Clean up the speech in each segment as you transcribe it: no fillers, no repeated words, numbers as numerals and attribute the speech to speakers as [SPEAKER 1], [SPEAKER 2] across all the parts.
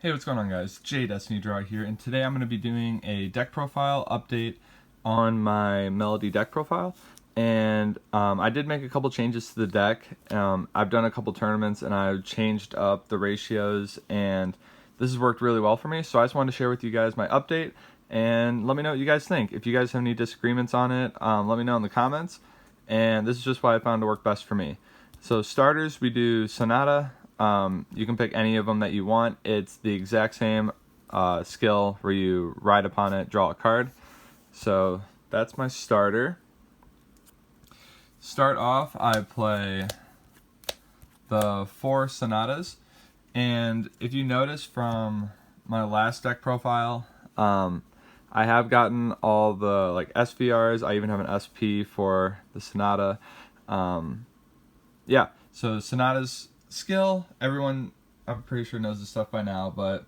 [SPEAKER 1] Hey, what's going on, guys? Destiny Draw here, and today I'm going to be doing a deck profile update on my Melody deck profile. And I did make a couple changes to the deck. I've done a couple tournaments and I've changed up the ratios, and this has worked really well for me. So I just wanted to share with you guys my update and let me know what you guys think. If you guys have any disagreements on it, let me know in the comments. And this is just why I found to work best for me. So starters, we do Sonata. You can pick any of them that you want. It's the exact same skill where you ride upon it, draw a card. So that's my starter. Start off, I play the 4 Sonatas. And if you notice from my last deck profile, I have gotten all the SVRs. I even have an SP for the Sonata. Yeah, so Sonata's skill, everyone I'm pretty sure knows this stuff by now, but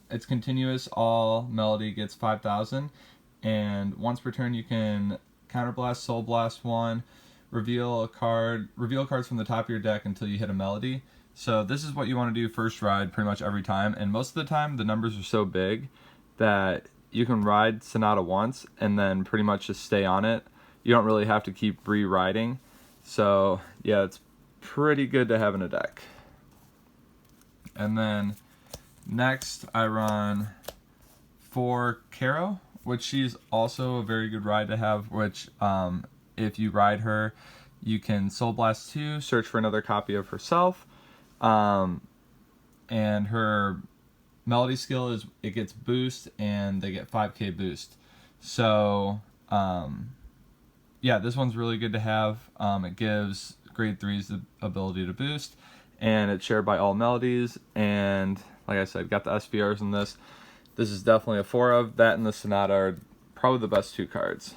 [SPEAKER 1] it's continuous. All Melody gets 5,000, and once per turn you can counterblast, soul blast one, reveal cards from the top of your deck until you hit a Melody. So this is what you want to do first ride pretty much every time, and most of the time the numbers are so big that you can ride Sonata once and then pretty much just stay on it. You don't really have to keep re-riding. So yeah, it's pretty good to have in a deck. And then next I run 4 Caro, which she's also a very good ride to have, which if you ride her, you can Soul Blast 2, search for another copy of herself, and her Melody skill is it gets boost and they get 5k boost. So yeah, this one's really good to have. It gives grade 3s the ability to boost, and it's shared by all Melodies, and like I said, got the SVRs in this. This is definitely a 4 of. That and the Sonata are probably the best 2 cards.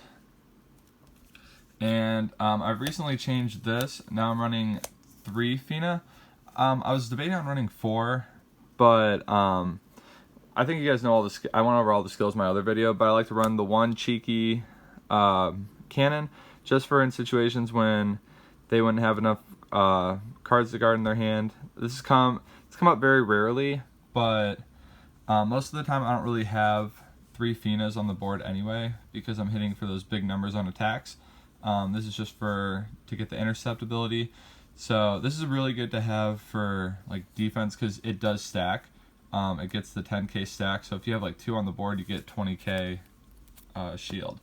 [SPEAKER 1] And I've recently changed this. Now I'm running 3 Fina. I was debating on running 4, but I think you guys know all the I went over all the skills in my other video, but I like to run the 1 cheeky cannon, just for in situations when they wouldn't have enough cards to guard in their hand. It's come up very rarely, but most of the time I don't really have 3 Finas on the board anyway, because I'm hitting for those big numbers on attacks. This is just to get the intercept ability. So this is really good to have for defense, because it does stack. It gets the 10k stack, so if you have 2 on the board, you get 20k shield.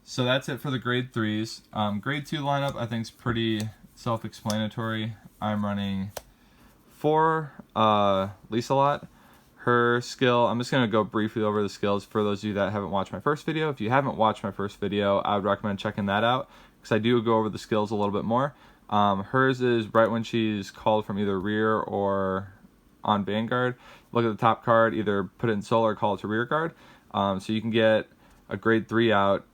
[SPEAKER 1] So that's it for the grade 3s. Grade 2 lineup I think is pretty self-explanatory. I'm running 4 Lisa-Lot. Her skill, I'm just going to go briefly over the skills for those of you that haven't watched my first video. If you haven't watched my first video, I would recommend checking that out, because I do go over the skills a little bit more. Hers is right when she's called from either rear or on Vanguard. Look at the top card, either put it in soul or call it to Rearguard. So you can get a grade 3 out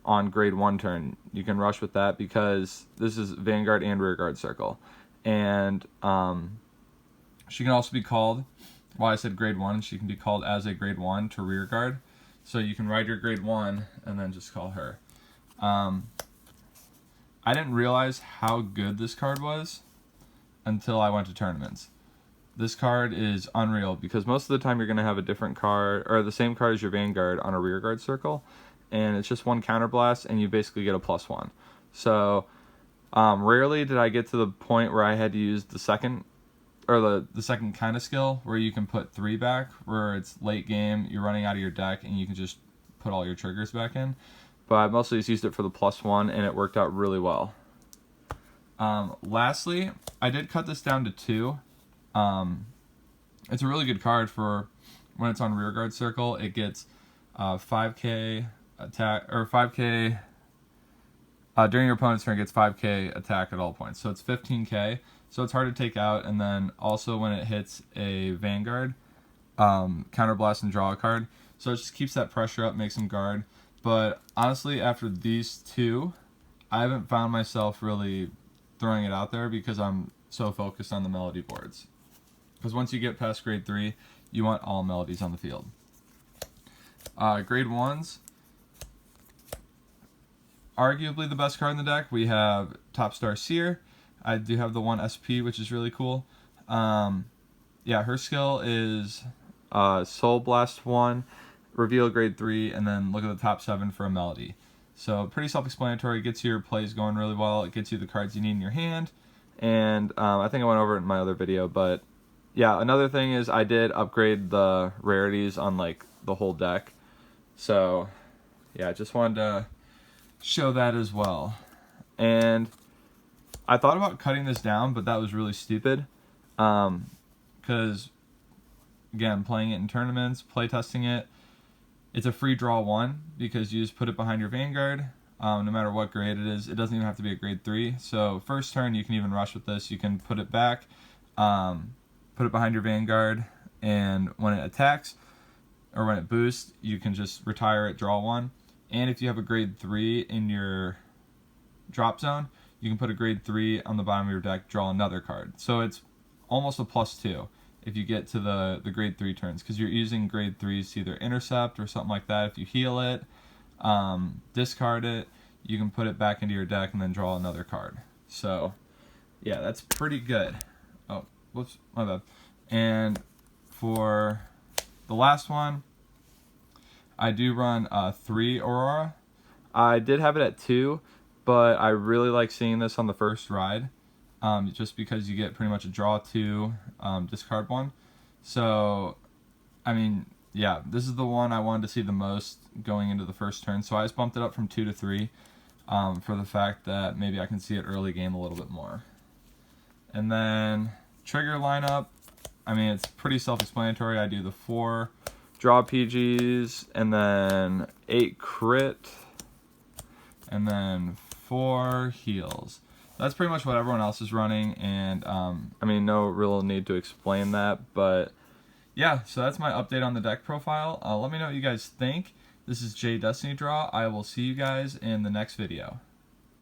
[SPEAKER 1] on grade 1 turn. You can rush with that because this is Vanguard and Rearguard circle. And she can also be called, I said grade 1, she can be called as a grade 1 to Rearguard. So you can ride your grade 1 and then just call her. I didn't realize how good this card was until I went to tournaments. This card is unreal, because most of the time you're going to have a different card, or the same card as your Vanguard on a Rearguard circle, and it's just 1 counterblast and you basically get a +1. So rarely did I get to the point where I had to use the second, or the second kind of skill, where you can put 3 back, where it's late game, you're running out of your deck and you can just put all your triggers back in. But I mostly just used it for the +1, and it worked out really well. Lastly, I did cut this down to 2. It's a really good card for when it's on Rearguard circle. It gets 5k attack, or 5k during your opponent's turn. It gets 5k attack at all points, so it's 15k. So it's hard to take out, and then also when it hits a Vanguard, counterblast and draw a card. So it just keeps that pressure up, makes them guard. But honestly, after these 2, I haven't found myself really throwing it out there, because I'm so focused on the Melody boards. Because once you get past grade 3, you want all Melodies on the field. Grade 1s, arguably the best card in the deck. We have Top Star Seer. I do have the 1 SP, which is really cool. yeah, her skill is Soul Blast 1, Reveal grade 3, and then look at the top 7 for a Melody. So pretty self-explanatory, gets your plays going really well, it gets you the cards you need in your hand, and I think I went over it in my other video, but yeah, another thing is I did upgrade the rarities on like the whole deck. So yeah, I just wanted to show that as well. And I thought about cutting this down, but that was really stupid. Because again, playing it in tournaments, playtesting it, it's a free draw 1 because you just put it behind your Vanguard. No matter what grade it is, it doesn't even have to be a grade 3. So first turn, you can even rush with this. You can put it back, put it behind your Vanguard, and when it attacks or when it boosts, you can just retire it, draw 1. And if you have a grade 3 in your drop zone, you can put a grade 3 on the bottom of your deck, draw another card. So it's almost a +2 if you get to the grade 3 turns, because you're using grade 3s to either intercept or something like that. If you heal it, discard it, you can put it back into your deck and then draw another card. So yeah, that's pretty good. Oh, whoops, my bad. And for the last one, I do run 3 Aurora. I did have it at 2, but I really like seeing this on the first ride, just because you get pretty much a draw 2, discard 1. So, I mean, yeah, this is the one I wanted to see the most going into the first turn. So I just bumped it up from 2 to 3 for the fact that maybe I can see it early game a little bit more. And then trigger lineup, I mean, it's pretty self-explanatory. I do the 4 draw PGs, and then 8 crit, and then 4 heals. That's pretty much what everyone else is running, and I mean, no real need to explain that, but yeah, so that's my update on the deck profile. Let me know what you guys think. This is J Destiny Draw. I will see you guys in the next video.